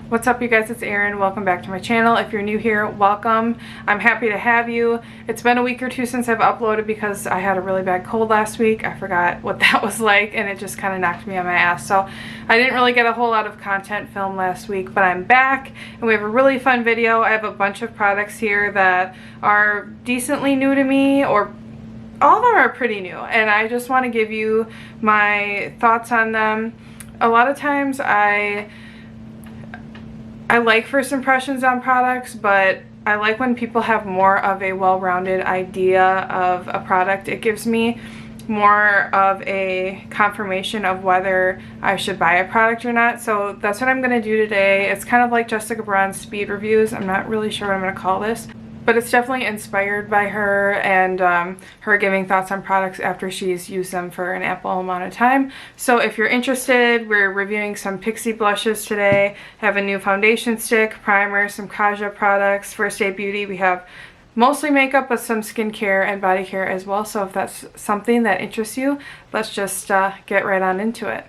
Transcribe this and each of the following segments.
What's up, you guys? It's Erin. Welcome back to my channel. If you're new here, welcome. I'm happy to have you. It's been a week or two since I've uploaded because I had a really bad cold last week. I forgot what that was like and it just kind of knocked me on my ass. So I didn't really get a whole lot of content filmed last week, but I'm back and we have a really fun video. I have a bunch of products here that are decently new to me, or all of them are pretty new, and I just want to give you my thoughts on them. A lot of times I like first impressions on products, but I like when people have more of a well-rounded idea of a product. It gives me more of a confirmation of whether I should buy a product or not. So that's what I'm going to do today. It's kind of like Jessica Braun's speed reviews. I'm not really sure what I'm going to call this, but it's definitely inspired by her and her giving thoughts on products after she's used them for an ample amount of time. So if you're interested, we're reviewing some Pixi blushes today. I have a new foundation stick, primer, some Kaja products, First Aid Beauty. We have mostly makeup, but some skincare and body care as well. So if that's something that interests you, let's just get right on into it.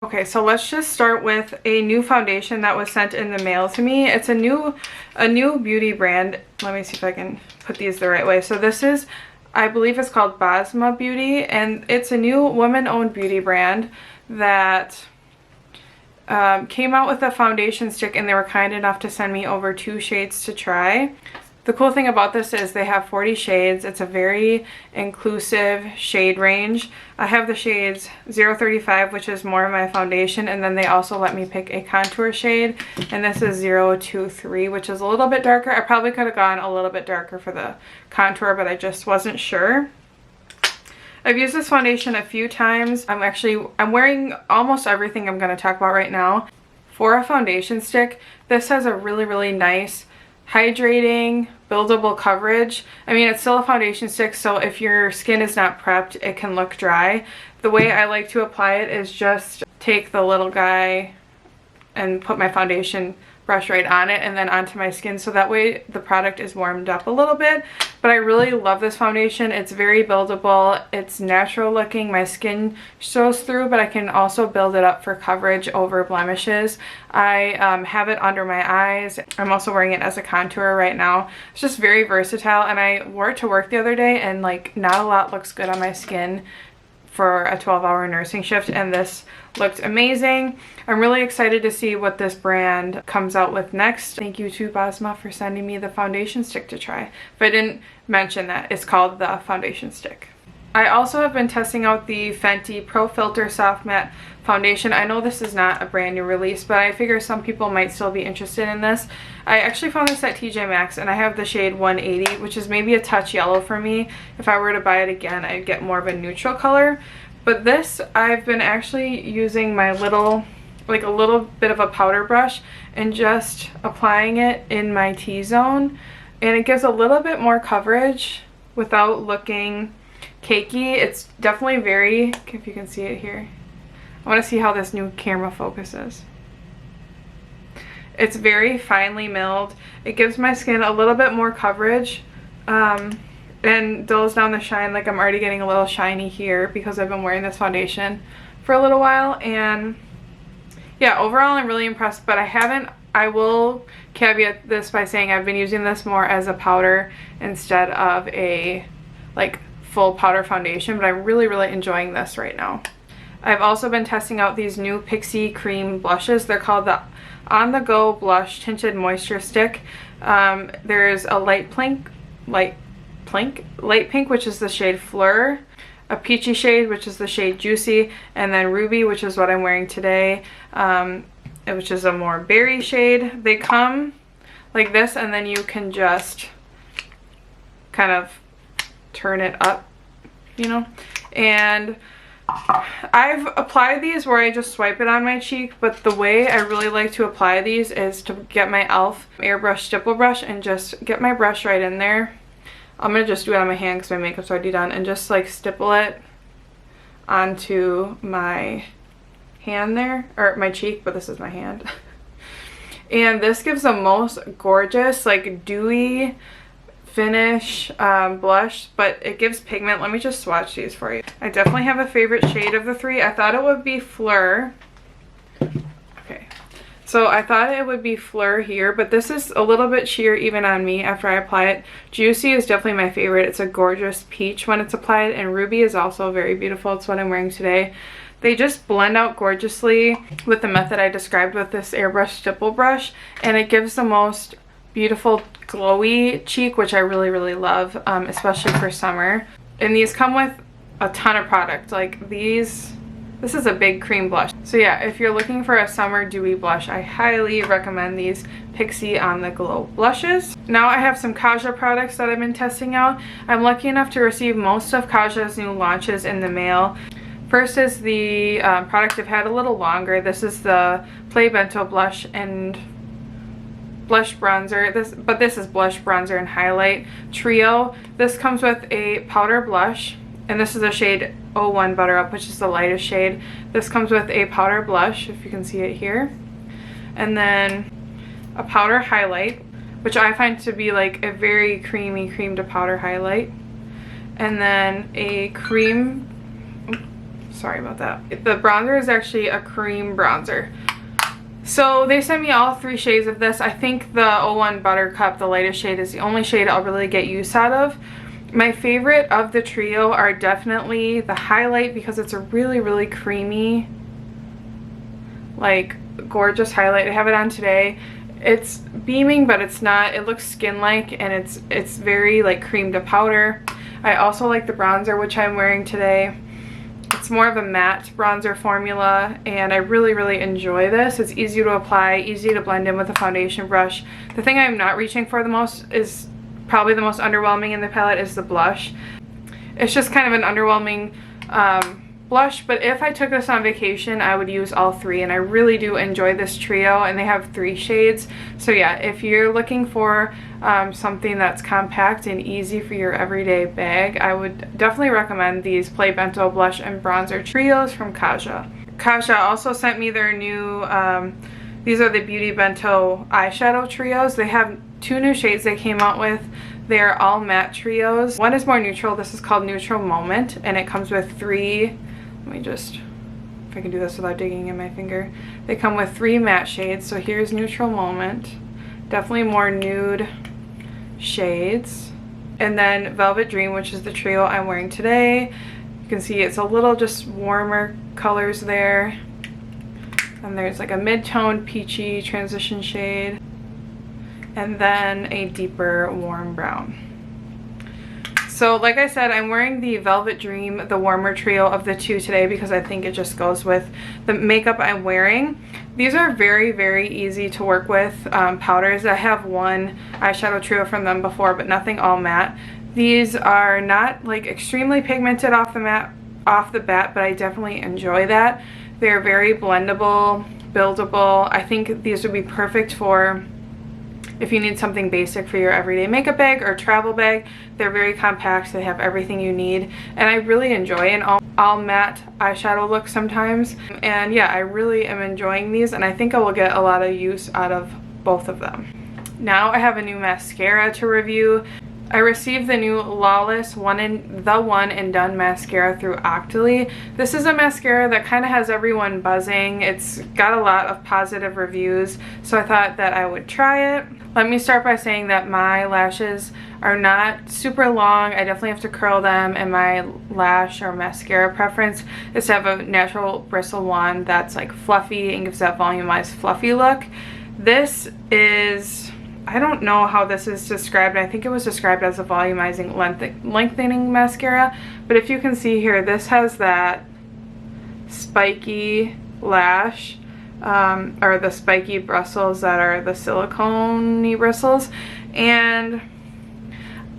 Okay, so let's just start with a new foundation that was sent in the mail to me. It's a new beauty brand. Let me see if I can put these the right way. So this is, I believe it's called Basma Beauty, and it's a new woman-owned beauty brand that came out with a foundation stick, and they were kind enough to send me over 2 shades to try. The cool thing about this is they have 40 shades. It's a very inclusive shade range. I have the shades 035, which is more of my foundation, and then they also let me pick a contour shade, and this is 023, which is a little bit darker. I probably could have gone a little bit darker for the contour, but I just wasn't sure. I've used this foundation a few times. I'm wearing almost everything I'm going to talk about right now. For a foundation stick, this has a really nice hydrating, buildable coverage. I mean, it's still a foundation stick, so if your skin is not prepped, it can look dry. The way I like to apply it is just take the little guy and put my foundation brush right on it and then onto my skin, so that way the product is warmed up a little bit. But I really love this foundation. It's very buildable, it's natural looking, my skin shows through, but I can also build it up for coverage over blemishes. I have it under my eyes. I'm also wearing it as a contour right now. It's just very versatile, and I wore it to work the other day, and like not a lot looks good on my skin for a 12-hour nursing shift, and this looked amazing. I'm really excited to see what this brand comes out with next. Thank you to Basma for sending me the foundation stick to try. If I didn't mention that, it's called the foundation stick. I also have been testing out the Fenty Pro Filter Soft Matte Foundation. I know this is not a brand new release, but I figure some people might still be interested in this. I actually found this at TJ Maxx, and I have the shade 180, which is maybe a touch yellow for me. If I were to buy it again, I'd get more of a neutral color. But this, I've been actually using my little bit of a powder brush and just applying it in my T-zone, and it gives a little bit more coverage without looking cakey. It's definitely very, if you can see it here, I want to see how this new camera focuses. It's very finely milled. It gives my skin a little bit more coverage and dulls down the shine. Like, I'm already getting a little shiny here because I've been wearing this foundation for a little while, and yeah, overall I'm really impressed. But I will caveat this by saying I've been using this more as a powder instead of a like full powder foundation, but I'm really enjoying this right now. I've also been testing out these new Pixi cream blushes. They're called the On The Go Blush Tinted Moisture Stick. There's a light pink, which is the shade Fleur, a peachy shade, which is the shade Juicy, and then Ruby, which is what I'm wearing today, which is a more berry shade. They come like this, and then you can just kind of turn it up, you know. And I've applied these where I just swipe it on my cheek, but the way I really like to apply these is to get my e.l.f. airbrush stipple brush and just get my brush right in there. I'm gonna just do it on my hand because my makeup's already done, and just like stipple it onto my hand there, or my cheek, but this is my hand. And this gives the most gorgeous, like, dewy finish blush, but it gives pigment. Let me just swatch these for you. I definitely have a favorite shade of the three. I thought it would be Fleur. Okay, so I thought it would be Fleur here, but this is a little bit sheer even on me after I apply it. Juicy is definitely my favorite. It's a gorgeous peach when it's applied, and Ruby is also very beautiful. It's what I'm wearing today. They just blend out gorgeously with the method I described with this airbrush stipple brush, and it gives the most beautiful glowy cheek, which I really love, especially for summer. And these come with a ton of product. Like this is a big cream blush. So yeah, if you're looking for a summer dewy blush, I highly recommend these Pixi On The Glow blushes. Now I have some Kaja products that I've been testing out. I'm lucky enough to receive most of Kaja's new launches in the mail. First is the product I've had a little longer. This is the Play Bento blush and blush bronzer. This is blush, bronzer, and highlight trio. This comes with a powder blush, and this is the shade 01 Butter Up, which is the lightest shade. This comes with a powder blush, if you can see it here, and then a powder highlight, which I find to be like a very creamy cream to powder highlight, and then a cream. Sorry about that. The bronzer is actually a cream bronzer. So they sent me all three shades of this. I think the 01 Buttercup, the lightest shade, is the only shade I'll really get use out of. My favorite of the trio are definitely the highlight, because it's a really creamy, like gorgeous highlight. I have it on today. It's beaming, but it's not. It looks skin-like, and it's very like cream to powder. I also like the bronzer, which I'm wearing today. It's more of a matte bronzer formula, and I really enjoy this. It's easy to apply, easy to blend in with a foundation brush. The thing I'm not reaching for the most is probably the most underwhelming in the palette is the blush. It's just kind of an underwhelming blush, but if I took this on vacation, I would use all three, and I really do enjoy this trio, and they have 3 shades. So yeah, if you're looking for something that's compact and easy for your everyday bag, I would definitely recommend these Play Bento blush and bronzer trios from Kaja. Kaja also sent me their new, these are the Beauty Bento eyeshadow trios. They have 2 new shades they came out with. They're all matte trios. One is more neutral. This is called Neutral Moment, and it comes with 3, let me just, if I can do this without digging in my finger. They come with 3 matte shades. So here's Neutral Moment. Definitely more nude shades. And then Velvet Dream, which is the trio I'm wearing today. You can see it's a little just warmer colors there. And there's like a mid-toned peachy transition shade. And then a deeper warm brown. So like I said, I'm wearing the Velvet Dream, the warmer trio of the 2 today, because I think it just goes with the makeup I'm wearing. These are very easy to work with powders. I have one eyeshadow trio from them before, but nothing all matte. These are not like extremely pigmented off the bat, but I definitely enjoy that. They're very blendable, buildable. I think these would be perfect for if you need something basic for your everyday makeup bag or travel bag. They're very compact. They have everything you need, and I really enjoy an all matte eyeshadow look sometimes. And yeah, I really am enjoying these, and I think I will get a lot of use out of both of them. Now I have a new mascara to review. I received the new Lawless One and Done mascara through Octoly. This is a mascara that kind of has everyone buzzing. It's got a lot of positive reviews, so I thought that I would try it. Let me start by saying that my lashes are not super long. I definitely have to curl them, and my lash or mascara preference is to have a natural bristle one that's like fluffy and gives that volumized fluffy look. This is, I don't know how this is described. I think it was described as a volumizing lengthening mascara, but if you can see here, this has that spiky lash, or the spiky bristles that are the silicone-y bristles, and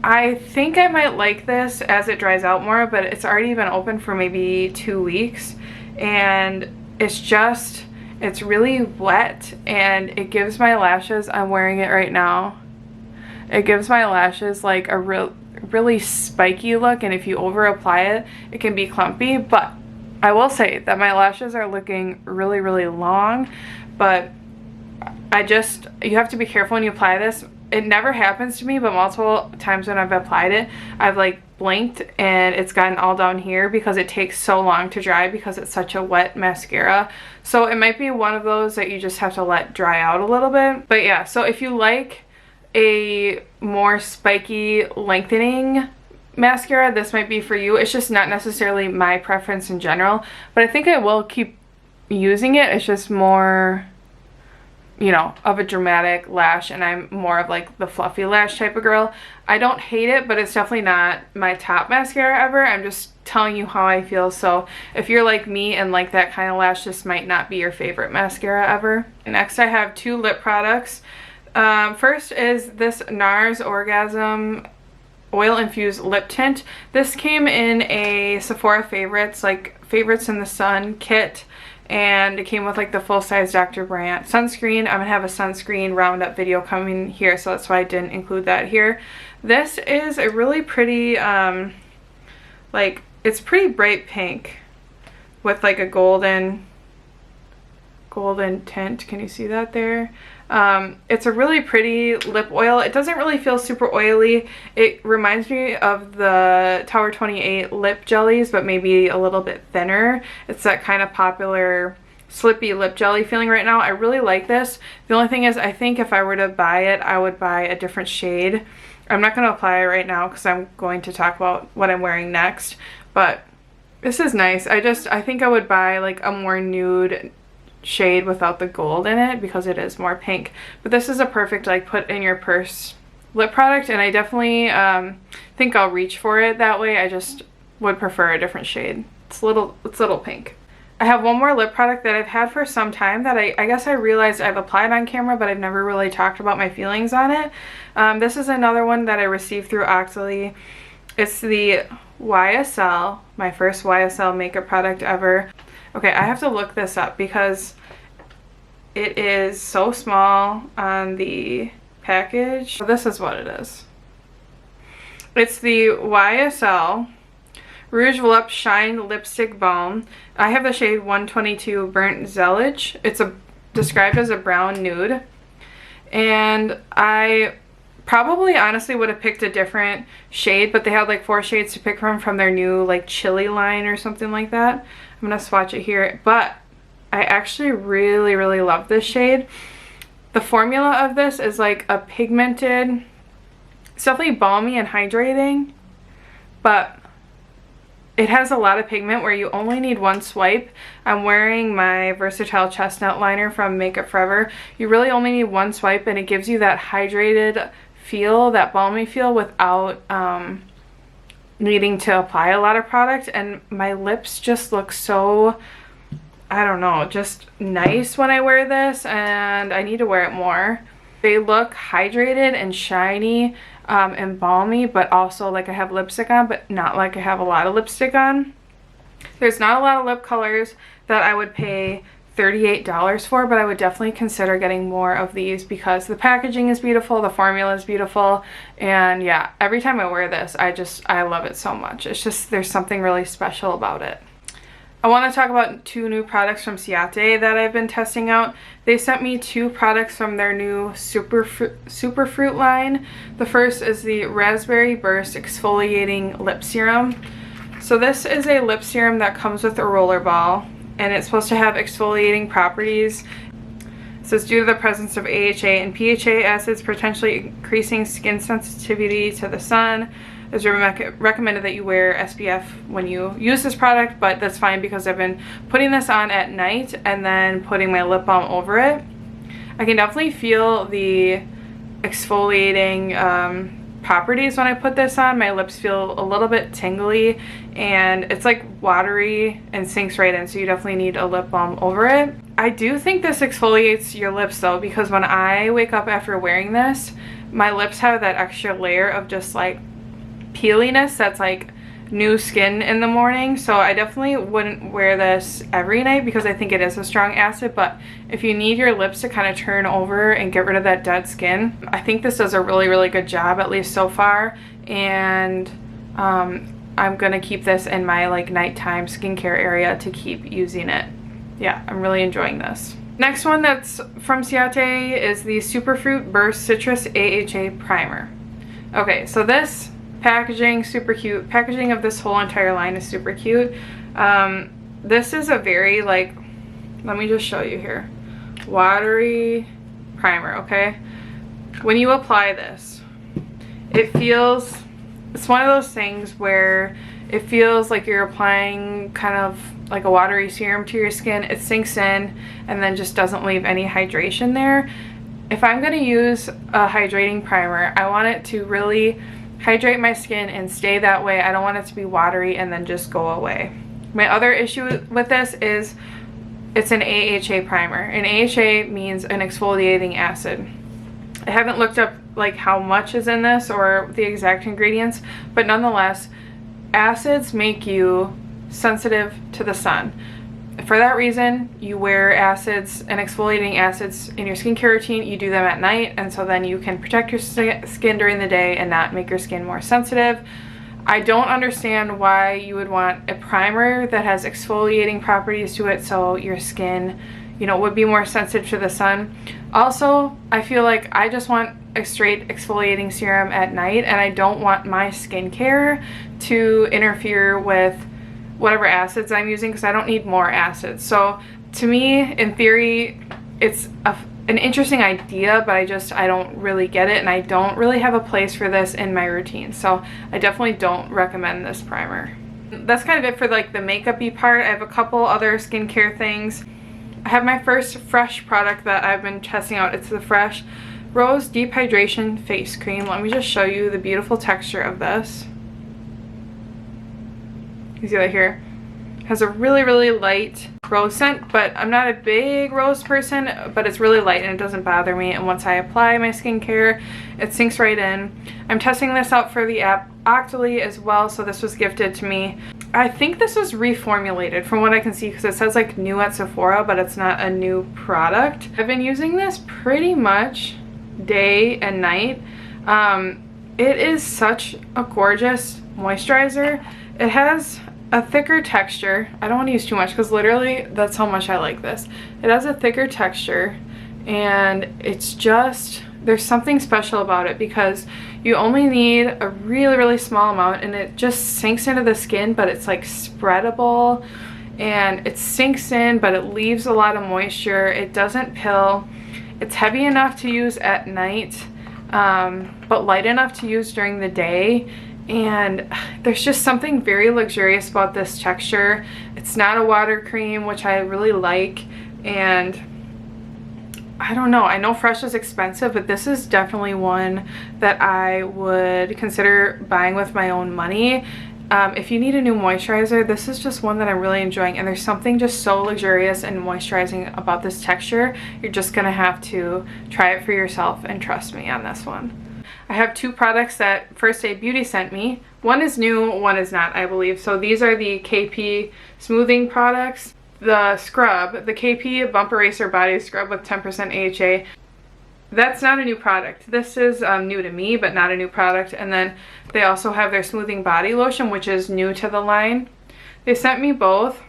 I think I might like this as it dries out more, but it's already been open for maybe 2 weeks, and it's really wet, and it gives my lashes, I'm wearing it right now, it gives my lashes like a really spiky look, and if you over apply it, it can be clumpy. But I will say that my lashes are looking really long, but you have to be careful when you apply this. it never happens to me, but multiple times when I've applied it, I've like blinked and it's gotten all down here because it takes so long to dry because it's such a wet mascara. So it might be one of those that you just have to let dry out a little bit. But yeah, so if you like a more spiky lengthening mascara, this might be for you. It's just not necessarily my preference in general, but I think I will keep using it. It's just more, you know, of a dramatic lash, and I'm more of like the fluffy lash type of girl. I don't hate it, but it's definitely not my top mascara ever. I'm just telling you how I feel. So if you're like me and like that kind of lash, this might not be your favorite mascara ever. Next, I have two lip products. First is this Nars Orgasm Oil Infused Lip Tint. This came in a Sephora Favorites, like Favorites in the Sun kit, and it came with like the full-size Dr. Brandt sunscreen. I'm gonna have a sunscreen roundup video coming here, so that's why I didn't include that here. This is a really pretty, like, it's pretty bright pink with like a golden tint. Can you see that there? It's a really pretty lip oil. It doesn't really feel super oily. It reminds me of the Tower 28 lip jellies, but maybe a little bit thinner. It's that kind of popular slippy lip jelly feeling right now. I really like this. The only thing is, I think if I were to buy it, I would buy a different shade. I'm not going to apply it right now because I'm going to talk about what I'm wearing next, but this is nice. I think I would buy like a more nude shade without the gold in it because it is more pink. But this is a perfect like put in your purse lip product, and I definitely think I'll reach for it that way. I just would prefer a different shade. It's little pink. I have one more lip product that I've had for some time that I guess I realized I've applied on camera, but I've never really talked about my feelings on it. This is another one that I received through Oxley. It's the YSL, my first YSL makeup product ever. Okay, I have to look this up because it is so small on the package. So this is what it is. It's the YSL Rouge Volupté Shine Lipstick Balm. I have the shade 122 Burnt Zellige. It's described as a brown nude. And I probably honestly would have picked a different shade, but they had like 4 shades to pick from their new like chili line or something like that. I'm gonna swatch it here, but I actually really love this shade. The formula of this is like a pigmented, it's definitely balmy and hydrating, but it has a lot of pigment where you only need one swipe. I'm wearing my Versatile Chestnut liner from Makeup Forever. You really only need one swipe and it gives you that hydrated feel, that balmy feel without needing to apply a lot of product. And my lips just look so, I don't know, just nice when I wear this, and I need to wear it more. They look hydrated and shiny and balmy, but also like I have lipstick on, but not like I have a lot of lipstick on. There's not a lot of lip colors that I would pay $38 for, but I would definitely consider getting more of these because the packaging is beautiful, the formula is beautiful, and yeah, every time I wear this, I love it so much. It's just, there's something really special about it. I want to talk about 2 new products from Ciate that I've been testing out. They sent me 2 products from their new Superfruit line. The first is the Raspberry Burst Exfoliating Lip Serum. So this is a lip serum that comes with a roller ball, and it's supposed to have exfoliating properties. It says due to the presence of AHA and PHA acids potentially increasing skin sensitivity to the sun, it's recommended that you wear SPF when you use this product, but that's fine because I've been putting this on at night and then putting my lip balm over it. I can definitely feel the exfoliating properties when I put this on. My lips feel a little bit tingly and it's like watery and sinks right in, so you definitely need a lip balm over it. I do think this exfoliates your lips though, because when I wake up after wearing this, my lips have that extra layer of just like peeliness that's like new skin in the morning. So I definitely wouldn't wear this every night because I think it is a strong acid, but if you need your lips to kind of turn over and get rid of that dead skin, I think this does a really good job, at least so far. And I'm gonna keep this in my like nighttime skincare area to keep using it. Yeah, I'm really enjoying this. Next one that's from Ciate is the Superfruit Burst Citrus AHA Primer. Okay, so this packaging, super cute. Packaging of this whole entire line is super cute. This is a very, like, let me just show you here. Watery primer, okay? When you apply this, it feels, it's one of those things where it feels like you're applying kind of like a watery serum to your skin. It sinks in and then just doesn't leave any hydration there. If I'm going to use a hydrating primer, I want it to really hydrate my skin and stay that way. I don't want it to be watery and then just go away. My other issue with this is it's an AHA primer. An AHA means an exfoliating acid. I haven't looked up like how much is in this or the exact ingredients, but nonetheless, acids make you sensitive to the sun. For that reason, you wear acids and exfoliating acids in your skincare routine. You do them at night, and so then you can protect your skin during the day and not make your skin more sensitive. I don't understand why you would want a primer that has exfoliating properties to it so your skin, you know, would be more sensitive to the sun. Also, I feel like I just want a straight exfoliating serum at night, and I don't want my skincare to interfere with whatever acids I'm using because I don't need more acids. So to me, in theory, it's an interesting idea, but I don't really get it, and I don't really have a place for this in my routine. So I definitely don't recommend this primer. That's kind of it for like the makeup-y part. I have a couple other skincare things. I have my first fresh product that I've been testing out. It's the Fresh Rose Deep Hydration Face Cream. Let me just show you the beautiful texture of this. You see that here? It has a really, really light rose scent, but I'm not a big rose person, but it's really light and it doesn't bother me. And once I apply my skincare, it sinks right in. I'm testing this out for the app Octoly as well, so this was gifted to me. I think this was reformulated from what I can see because it says like new at Sephora, but it's not a new product. I've been using this pretty much day and night. It is such a gorgeous moisturizer. It has a thicker texture. I don't want to use too much because literally that's how much I like this. It has a thicker texture, and it's just, there's something special about it because you only need a really, really small amount, and it just sinks into the skin, but it's like spreadable, and it sinks in, but it leaves a lot of moisture. It doesn't pill. It's heavy enough to use at night, but light enough to use during the day. And there's just something very luxurious about this texture. It's not a water cream, which I really like, and I don't know, I know Fresh is expensive, but this is definitely one that I would consider buying with my own money. If you need a new moisturizer, this is just one that I'm really enjoying, and there's something just so luxurious and moisturizing about this texture. You're just gonna have to try it for yourself and trust me on this one. I have two products that First Aid Beauty sent me. One is new, one is not, I believe. So these are the KP smoothing products. The scrub, the KP Bump Eraser Body Scrub with 10% AHA. That's not a new product. This is new to me, but not a new product. And then they also have their smoothing body lotion, which is new to the line. They sent me both.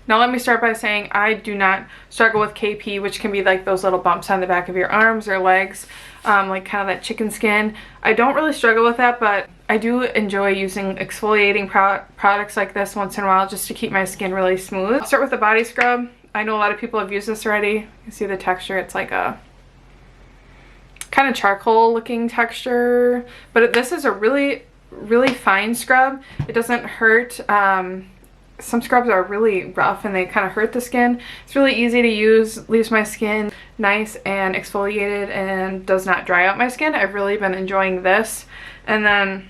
Now let me start by saying I do not struggle with KP, which can be like those little bumps on the back of your arms or legs, like kind of that chicken skin. I don't really struggle with that, but I do enjoy using exfoliating products like this once in a while just to keep my skin really smooth. I'll start with the body scrub. I know a lot of people have used this already. You can see the texture. It's like a kind of charcoal looking texture, but this is a really, really fine scrub. It doesn't hurt. Some scrubs are really rough and they kind of hurt the skin. It's really easy to use, leaves my skin nice and exfoliated, and does not dry out my skin. I've really been enjoying this. And then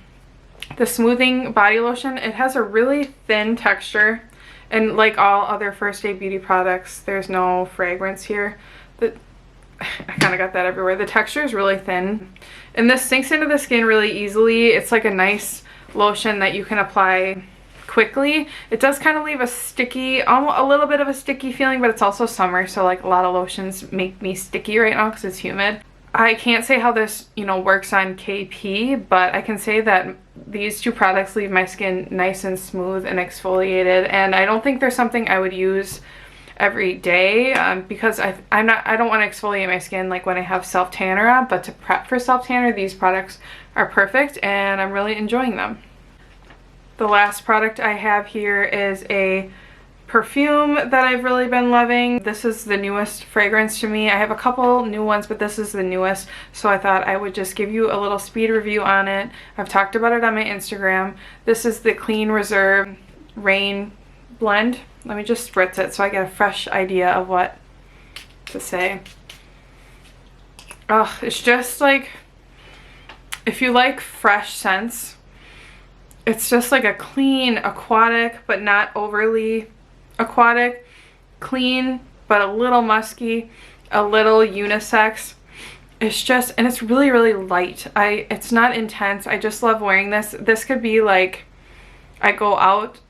the smoothing body lotion, it has a really thin texture, and like all other First Aid Beauty products, there's no fragrance here. I kind of got that everywhere. The texture is really thin, and this sinks into the skin really easily. It's like a nice lotion that you can apply quickly. It does kind of leave a sticky, a little bit of a sticky feeling, but it's also summer, so like a lot of lotions make me sticky right now because it's humid. I can't say how this, you know, works on KP, but I can say that these two products leave my skin nice and smooth and exfoliated, and I don't think there's something I would use every day because I don't want to exfoliate my skin like when I have self tanner on, but to prep for self tanner, these products are perfect and I'm really enjoying them. The last product I have here is a perfume that I've really been loving. This is the newest fragrance to me. I have a couple new ones, but this is the newest, so I thought I would just give you a little speed review on it. I've talked about it on my Instagram. This is the Clean Reserve Rain blend. Let me just spritz it so I get a fresh idea of what to say. Oh, it's just like, if you like fresh scents, it's just like a clean, aquatic, but not overly aquatic, clean, but a little musky, a little unisex. It's just, and it's really, really light. It's not intense. I just love wearing this. This could be like, I go out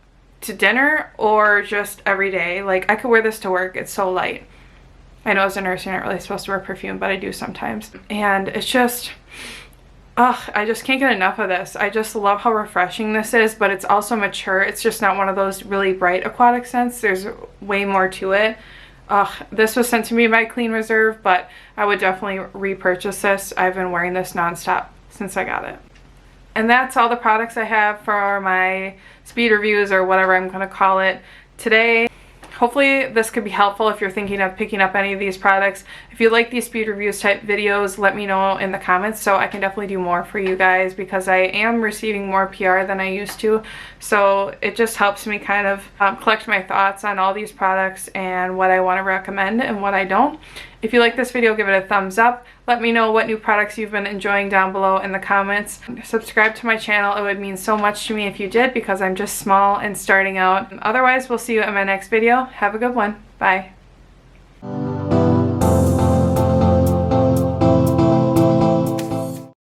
to dinner or just every day. Like, I could wear this to work. It's so light. I know as a nurse you're not really supposed to wear perfume, but I do sometimes. And it's just, I just can't get enough of this. I just love how refreshing this is, but it's also mature. It's just not one of those really bright aquatic scents. There's way more to it. This was sent to me by Clean Reserve, but I would definitely repurchase this. I've been wearing this nonstop since I got it. And that's all the products I have for my speed reviews, or whatever I'm going to call it today. Hopefully this could be helpful if you're thinking of picking up any of these products. If you like these speed reviews type videos, let me know in the comments so I can definitely do more for you guys, because I am receiving more PR than I used to. So it just helps me kind of collect my thoughts on all these products and what I want to recommend and what I don't. If you like this video, give it a thumbs up. Let me know what new products you've been enjoying down below in the comments. Subscribe to my channel. It would mean so much to me if you did, because I'm just small and starting out. Otherwise, we'll see you in my next video. Have a good one. Bye.